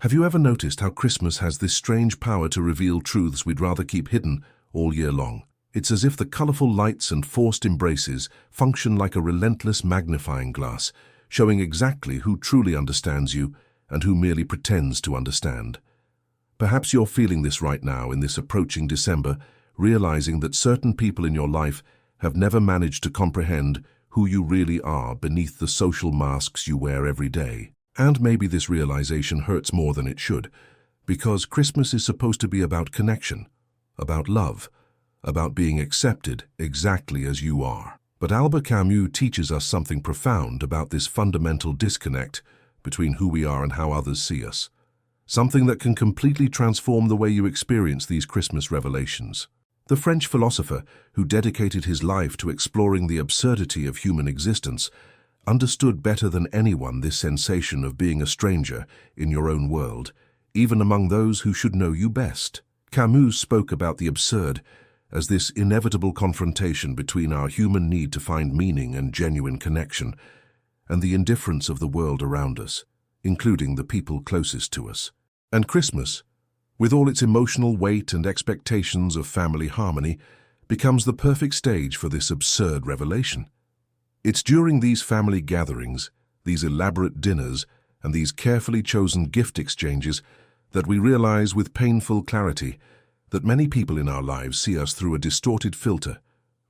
Have you ever noticed how Christmas has this strange power to reveal truths we'd rather keep hidden all year long? It's as if the colorful lights and forced embraces function like a relentless magnifying glass, showing exactly who truly understands you and who merely pretends to understand. Perhaps you're feeling this right now in this approaching December, realizing that certain people in your life have never managed to comprehend who you really are beneath the social masks you wear every day. And maybe this realization hurts more than it should, because Christmas is supposed to be about connection, about love, about being accepted exactly as you are. But Albert Camus teaches us something profound about this fundamental disconnect between who we are and how others see us. Something that can completely transform the way you experience these Christmas revelations. The French philosopher, who dedicated his life to exploring the absurdity of human existence, understood better than anyone this sensation of being a stranger in your own world, even among those who should know you best. Camus spoke about the absurd as this inevitable confrontation between our human need to find meaning and genuine connection, and the indifference of the world around us, including the people closest to us. And Christmas, with all its emotional weight and expectations of family harmony, becomes the perfect stage for this absurd revelation. It's during these family gatherings, these elaborate dinners, and these carefully chosen gift exchanges that we realize with painful clarity that many people in our lives see us through a distorted filter,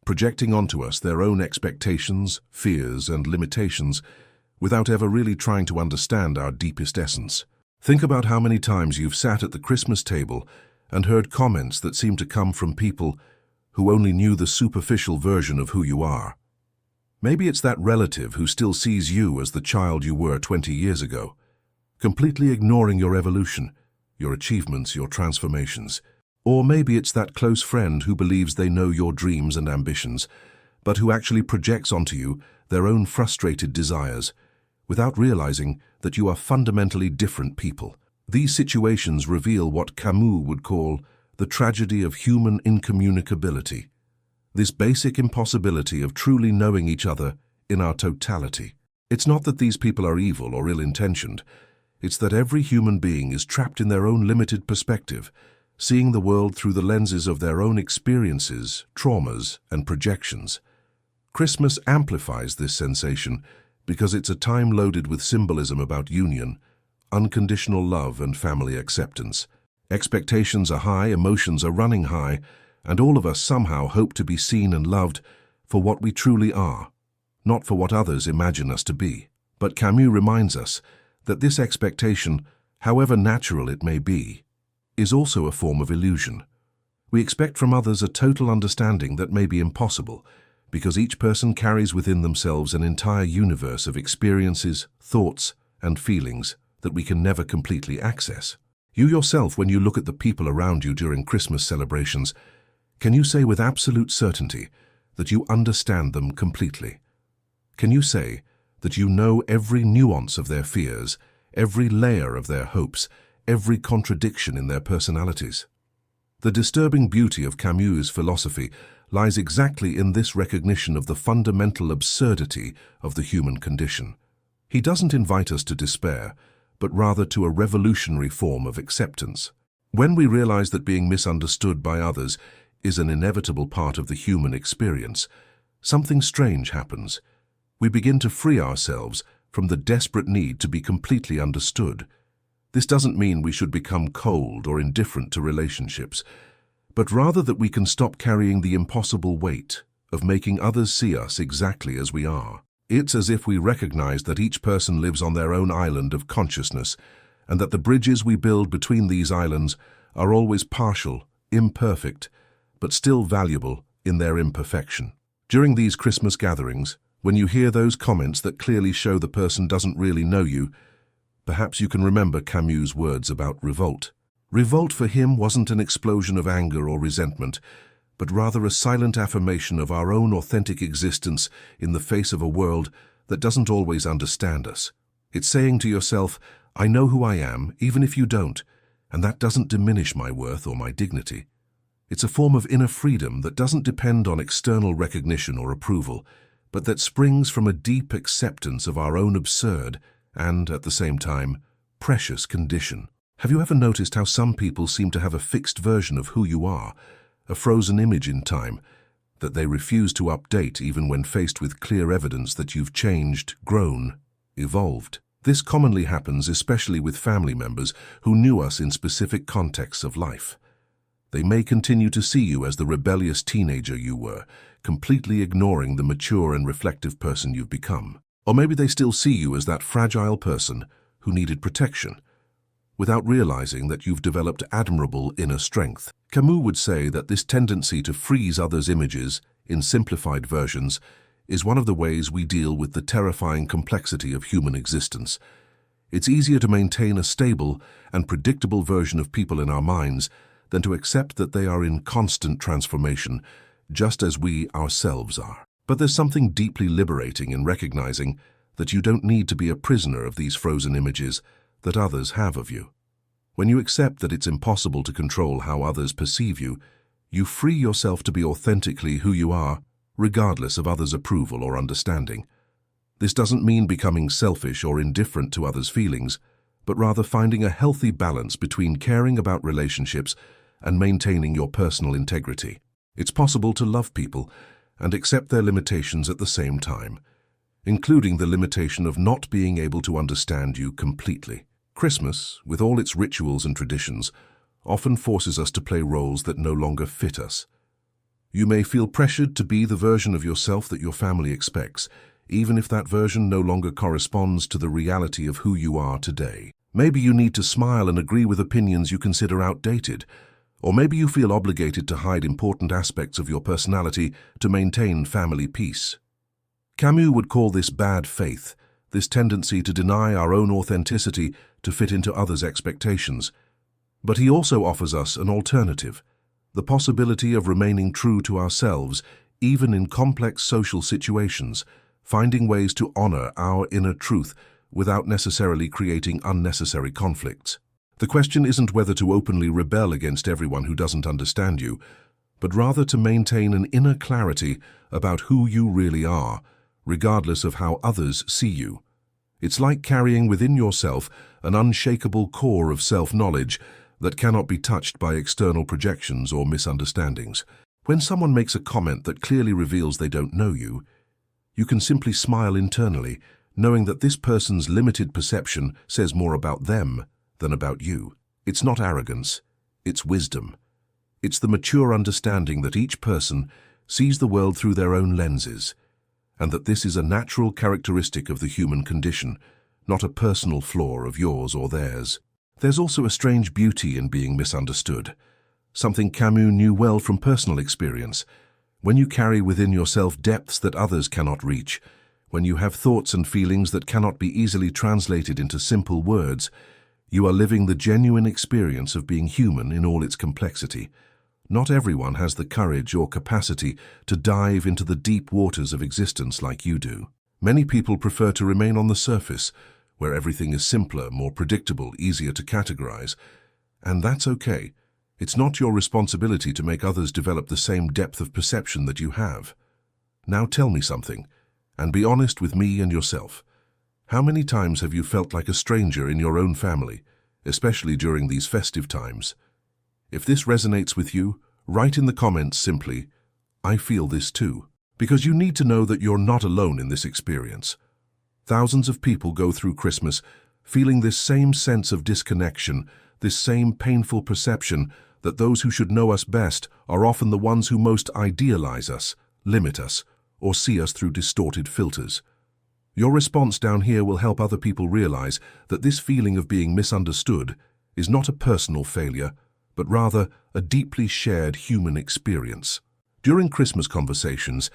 projecting onto us their own expectations, fears, and limitations without ever really trying to understand our deepest essence. Think about how many times you've sat at the Christmas table and heard comments that seem to come from people who only knew the superficial version of who you are. Maybe it's that relative who still sees you as the child you were 20 years ago, completely ignoring your evolution, your achievements, your transformations. Or maybe it's that close friend who believes they know your dreams and ambitions, but who actually projects onto you their own frustrated desires, without realizing that you are fundamentally different people. These situations reveal what Camus would call the tragedy of human incommunicability, this basic impossibility of truly knowing each other in our totality. It's not that these people are evil or ill-intentioned, it's that every human being is trapped in their own limited perspective, seeing the world through the lenses of their own experiences, traumas, and projections. Christmas amplifies this sensation because it's a time loaded with symbolism about union, unconditional love, and family acceptance. Expectations are high, emotions are running high, and all of us somehow hope to be seen and loved for what we truly are, not for what others imagine us to be. But Camus reminds us that this expectation, however natural it may be, is also a form of illusion. We expect from others a total understanding that may be impossible, because each person carries within themselves an entire universe of experiences, thoughts, and feelings that we can never completely access. You yourself, when you look at the people around you during Christmas celebrations, can you say with absolute certainty that you understand them completely? Can you say that you know every nuance of their fears, every layer of their hopes, every contradiction in their personalities? The disturbing beauty of Camus' philosophy lies exactly in this recognition of the fundamental absurdity of the human condition. He doesn't invite us to despair, but rather to a revolutionary form of acceptance. When we realize that being misunderstood by others is an inevitable part of the human experience, something strange happens. We begin to free ourselves from the desperate need to be completely understood. This doesn't mean we should become cold or indifferent to relationships, but rather that we can stop carrying the impossible weight of making others see us exactly as we are. It's as if we recognize that each person lives on their own island of consciousness, and that the bridges we build between these islands are always partial, imperfect, but still valuable in their imperfection. During these Christmas gatherings, when you hear those comments that clearly show the person doesn't really know you, perhaps you can remember Camus' words about revolt. Revolt for him wasn't an explosion of anger or resentment, but rather a silent affirmation of our own authentic existence in the face of a world that doesn't always understand us. It's saying to yourself, I know who I am, even if you don't, and that doesn't diminish my worth or my dignity. It's a form of inner freedom that doesn't depend on external recognition or approval, but that springs from a deep acceptance of our own absurd and, at the same time, precious condition. Have you ever noticed how some people seem to have a fixed version of who you are, a frozen image in time, that they refuse to update even when faced with clear evidence that you've changed, grown, evolved? This commonly happens especially with family members who knew us in specific contexts of life. They may continue to see you as the rebellious teenager you were, completely ignoring the mature and reflective person you've become. Or maybe they still see you as that fragile person who needed protection, without realizing that you've developed admirable inner strength. Camus would say that this tendency to freeze others' images in simplified versions is one of the ways we deal with the terrifying complexity of human existence. It's easier to maintain a stable and predictable version of people in our minds than to accept that they are in constant transformation, just as we ourselves are. But there's something deeply liberating in recognizing that you don't need to be a prisoner of these frozen images that others have of you. When you accept that it's impossible to control how others perceive you, you free yourself to be authentically who you are, regardless of others' approval or understanding. This doesn't mean becoming selfish or indifferent to others' feelings, but rather finding a healthy balance between caring about relationships and maintaining your personal integrity. It's possible to love people and accept their limitations at the same time, including the limitation of not being able to understand you completely. Christmas, with all its rituals and traditions, often forces us to play roles that no longer fit us. You may feel pressured to be the version of yourself that your family expects, even if that version no longer corresponds to the reality of who you are today. Maybe you need to smile and agree with opinions you consider outdated, or maybe you feel obligated to hide important aspects of your personality to maintain family peace. Camus would call this bad faith, this tendency to deny our own authenticity to fit into others' expectations. But he also offers us an alternative, the possibility of remaining true to ourselves, even in complex social situations, finding ways to honor our inner truth without necessarily creating unnecessary conflicts. The question isn't whether to openly rebel against everyone who doesn't understand you, but rather to maintain an inner clarity about who you really are, regardless of how others see you. It's like carrying within yourself an unshakable core of self-knowledge that cannot be touched by external projections or misunderstandings. When someone makes a comment that clearly reveals they don't know you, you can simply smile internally, knowing that this person's limited perception says more about them than about you. It's not arrogance, it's wisdom. It's the mature understanding that each person sees the world through their own lenses, and that this is a natural characteristic of the human condition, not a personal flaw of yours or theirs. There's also a strange beauty in being misunderstood, something Camus knew well from personal experience. When you carry within yourself depths that others cannot reach, when you have thoughts and feelings that cannot be easily translated into simple words, you are living the genuine experience of being human in all its complexity. Not everyone has the courage or capacity to dive into the deep waters of existence like you do. Many people prefer to remain on the surface, where everything is simpler, more predictable, easier to categorize. And that's okay. It's not your responsibility to make others develop the same depth of perception that you have. Now tell me something, and be honest with me and yourself. How many times have you felt like a stranger in your own family, especially during these festive times? If this resonates with you, write in the comments simply, "I feel this too," because you need to know that you're not alone in this experience. Thousands of people go through Christmas feeling this same sense of disconnection, this same painful perception that those who should know us best are often the ones who most idealize us, limit us, or see us through distorted filters. Your response down here will help other people realize that this feeling of being misunderstood is not a personal failure, but rather a deeply shared human experience. During Christmas conversations,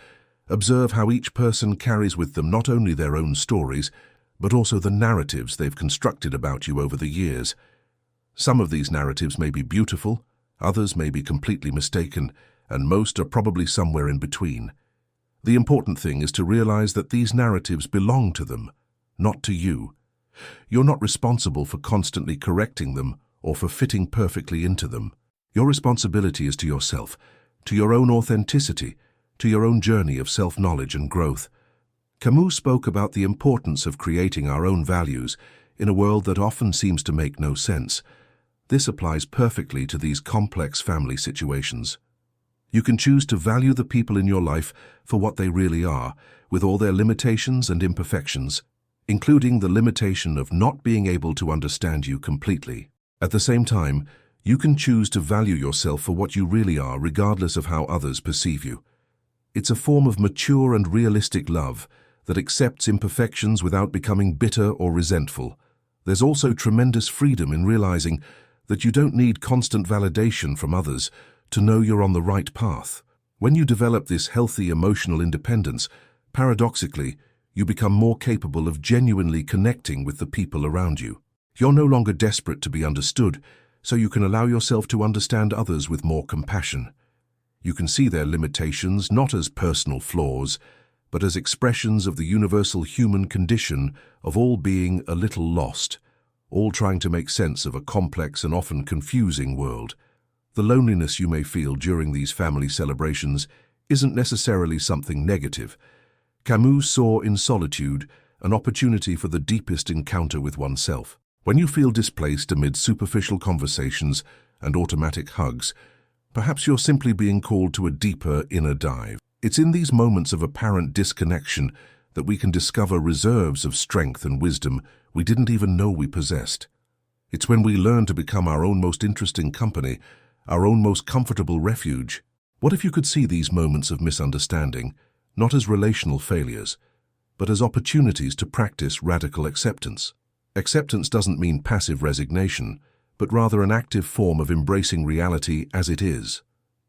observe how each person carries with them not only their own stories, but also the narratives they've constructed about you over the years. Some of these narratives may be beautiful, others may be completely mistaken, and most are probably somewhere in between. The important thing is to realize that these narratives belong to them, not to you. You're not responsible for constantly correcting them or for fitting perfectly into them. Your responsibility is to yourself, to your own authenticity, to your own journey of self-knowledge and growth. Camus spoke about the importance of creating our own values in a world that often seems to make no sense, This applies perfectly to these complex family situations. You can choose to value the people in your life for what they really are, with all their limitations and imperfections, including the limitation of not being able to understand you completely. At the same time, you can choose to value yourself for what you really are, regardless of how others perceive you. It's a form of mature and realistic love that accepts imperfections without becoming bitter or resentful. There's also tremendous freedom in realizing that you don't need constant validation from others to know you're on the right path. When you develop this healthy emotional independence, paradoxically, you become more capable of genuinely connecting with the people around you. You're no longer desperate to be understood, so you can allow yourself to understand others with more compassion. You can see their limitations not as personal flaws, but as expressions of the universal human condition of all being a little lost, all trying to make sense of a complex and often confusing world. The loneliness you may feel during these family celebrations isn't necessarily something negative. Camus saw in solitude an opportunity for the deepest encounter with oneself. When you feel displaced amid superficial conversations and automatic hugs, perhaps you're simply being called to a deeper inner dive. It's in these moments of apparent disconnection that we can discover reserves of strength and wisdom we didn't even know we possessed. It's when we learn to become our own most interesting company, our own most comfortable refuge. What if you could see these moments of misunderstanding not as relational failures, but as opportunities to practice radical acceptance? Acceptance doesn't mean passive resignation, but rather an active form of embracing reality as it is,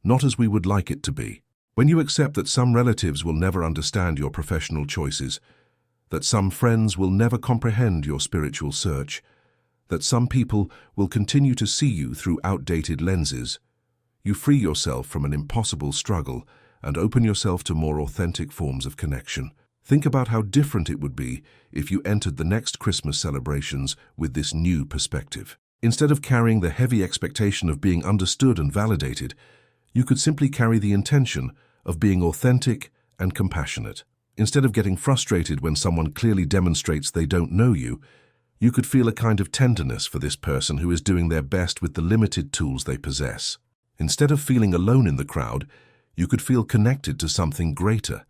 not as we would like it to be. When you accept that some relatives will never understand your professional choices, that some friends will never comprehend your spiritual search, that some people will continue to see you through outdated lenses, you free yourself from an impossible struggle and open yourself to more authentic forms of connection. Think about how different it would be if you entered the next Christmas celebrations with this new perspective. Instead of carrying the heavy expectation of being understood and validated, you could simply carry the intention of being authentic and compassionate. Instead of getting frustrated when someone clearly demonstrates they don't know you, you could feel a kind of tenderness for this person who is doing their best with the limited tools they possess. Instead of feeling alone in the crowd, you could feel connected to something greater,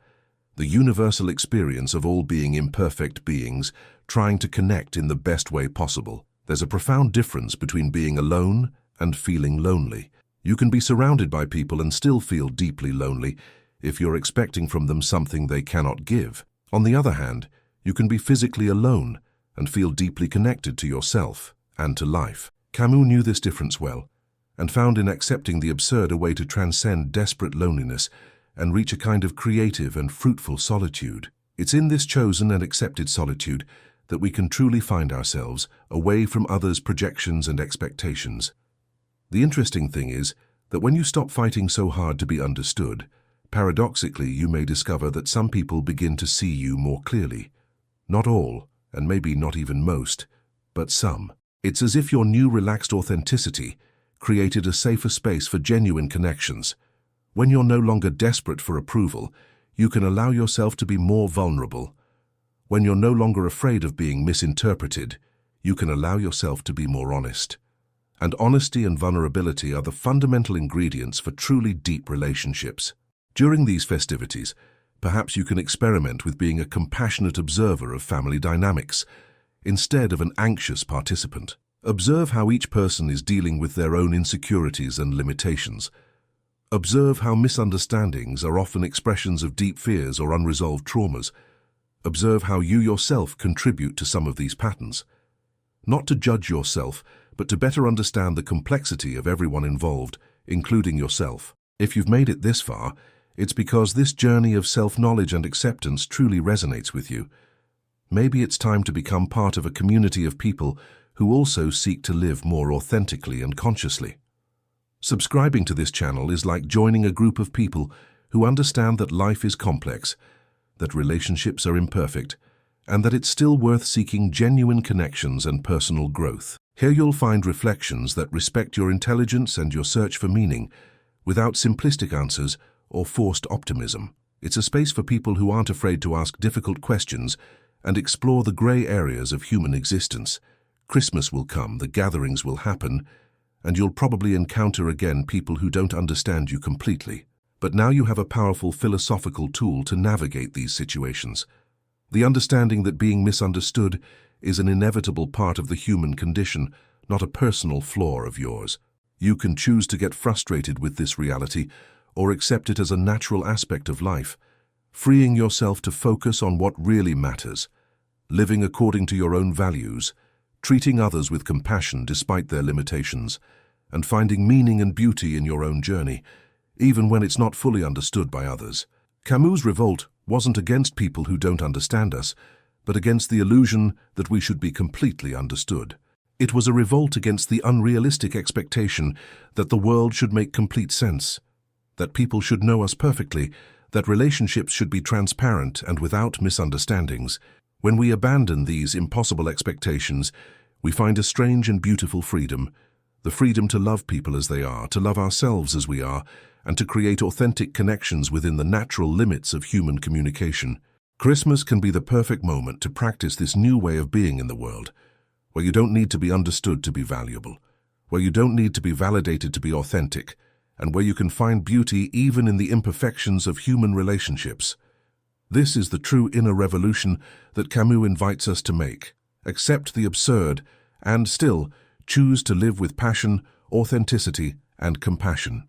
the universal experience of all being imperfect beings trying to connect in the best way possible. There's a profound difference between being alone and feeling lonely. You can be surrounded by people and still feel deeply lonely if you're expecting from them something they cannot give. On the other hand, you can be physically alone and feel deeply connected to yourself and to life. Camus knew this difference well, and found in accepting the absurd a way to transcend desperate loneliness and reach a kind of creative and fruitful solitude. It's in this chosen and accepted solitude that we can truly find ourselves away from others' projections and expectations. The interesting thing is that when you stop fighting so hard to be understood, paradoxically you may discover that some people begin to see you more clearly. Not all, and maybe not even most, but some. It's as if your new relaxed authenticity created a safer space for genuine connections. When you're no longer desperate for approval, you can allow yourself to be more vulnerable. When you're no longer afraid of being misinterpreted, you can allow yourself to be more honest. And honesty and vulnerability are the fundamental ingredients for truly deep relationships. During these festivities, perhaps you can experiment with being a compassionate observer of family dynamics, instead of an anxious participant. Observe how each person is dealing with their own insecurities and limitations. Observe how misunderstandings are often expressions of deep fears or unresolved traumas. Observe how you yourself contribute to some of these patterns. Not to judge yourself, but to better understand the complexity of everyone involved, including yourself. If you've made it this far, it's because this journey of self-knowledge and acceptance truly resonates with you. Maybe it's time to become part of a community of people who also seek to live more authentically and consciously. Subscribing to this channel is like joining a group of people who understand that life is complex, that relationships are imperfect, and that it's still worth seeking genuine connections and personal growth. Here you'll find reflections that respect your intelligence and your search for meaning, without simplistic answers or forced optimism. It's a space for people who aren't afraid to ask difficult questions and explore the gray areas of human existence. Christmas will come, the gatherings will happen, and you'll probably encounter again people who don't understand you completely. But now you have a powerful philosophical tool to navigate these situations. The understanding that being misunderstood is an inevitable part of the human condition, not a personal flaw of yours. You can choose to get frustrated with this reality or accept it as a natural aspect of life, freeing yourself to focus on what really matters, living according to your own values, treating others with compassion despite their limitations, and finding meaning and beauty in your own journey, even when it's not fully understood by others. Camus' revolt wasn't against people who don't understand us, but against the illusion that we should be completely understood. It was a revolt against the unrealistic expectation that the world should make complete sense, that people should know us perfectly, that relationships should be transparent and without misunderstandings. When we abandon these impossible expectations, we find a strange and beautiful freedom, the freedom to love people as they are, to love ourselves as we are, and to create authentic connections within the natural limits of human communication. Christmas can be the perfect moment to practice this new way of being in the world, where you don't need to be understood to be valuable, where you don't need to be validated to be authentic, and where you can find beauty even in the imperfections of human relationships. This is the true inner revolution that Camus invites us to make. Accept the absurd and still choose to live with passion, authenticity, and compassion.